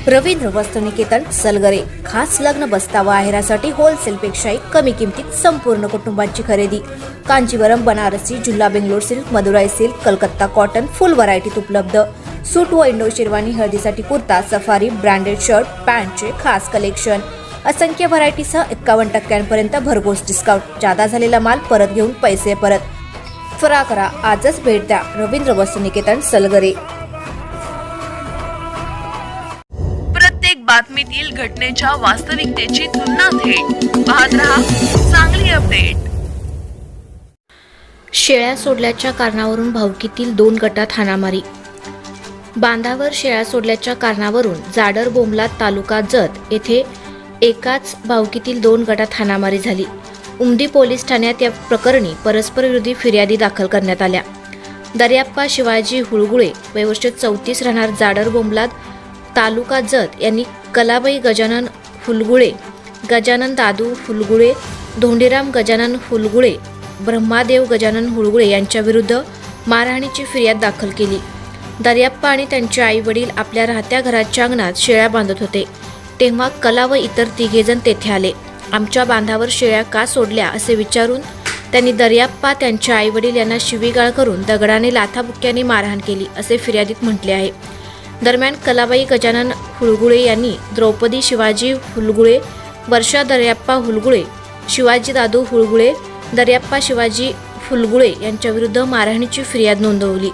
रवींद्र वस्त्रनिकेतन सलगरे खास लग्न बस्तावा आहेरासाठी होलसेलपेक्षाही कमी किमतीत संपूर्ण कुटुंबाची खरेदी। कांजीवरम, बनारसी, जुल्ला, Bangalore silk, Madurai silk, Calcutta cotton full व्हरायटीत उपलब्ध। सूट व इंडो शेरवानी, हळदीसाठी कुर्ता, सफारी, ब्रँडेड शर्ट, पॅन्टचे खास कलेक्शन, असंख्य व्हरायटीसह 51% भरघोस डिस्काउंट। जादा झालेला माल परत घेऊन पैसे परत। त्वरा करा, आजच भेट द्या रवींद्र वस्त्रनिकेतन सलगरे। प्रत्येक बातमीतील घटनेच्या वास्तविकतेची तुलना थेट पाहत रहा चांगली अपडेट। शेळ्या सोडल्याच्या कारणावरून भावकीतील 2 गटात हाणामारी। बांधावर शेळ्या सोडल्याच्या कारणावरून जाडर बोंबलाद तालुका जत येथे एकाच भावकीतील 2 गटात हाणामारी झाली। उमदी पोलीस ठाण्यात या प्रकरणी परस्परविरोधी फिर्यादी दाखल करण्यात आल्या। दर्याप्पा शिवाजी हुळगुळे, वय वर्ष 34, राहणार जाडर बोंबलाद तालुका जत यांनी कलाबाई गजानन हुलगुळे, गजानन दादू हुलगुळे, धोंडीराम गजानन हुलगुळे, ब्रह्मादेव गजानन हुळगुळे यांच्या विरुद्ध मारहाणीची फिर्याद दाखल केली। दर्याप्पा आणि त्यांचे आई वडील आपल्या राहत्या घराच्या अंगणात शेळ्या बांधत होते, तेव्हा कला व इतर 3 जण तेथे आले। आमच्या बांधावर शेळ्या का सोडल्या असे विचारून त्यांनी दर्याप्पा, त्यांच्या आई वडील यांना शिवीगाळ करून दगडाने लाथाबुक्क्याने मारहाण केली असे फिर्यादीत म्हटले आहे। दरम्यान कलाबाई गजानन हुळगुळे यांनी द्रौपदी शिवाजी हुलगुळे, वर्षा दर्याप्पा हुलगुळे, शिवाजी दादू हुळगुळे, दर्याप्पा शिवाजी हुलगुळे यांच्या विरुद्ध मारहाणीची फिर्याद नोंदवली।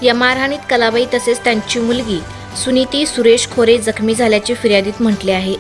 या मारहाणीत कलाबाई तसेच त्यांची मुलगी सुनीती सुरेश खोरे जखमी झाल्याचे फिर्यादीत म्हटले आहे।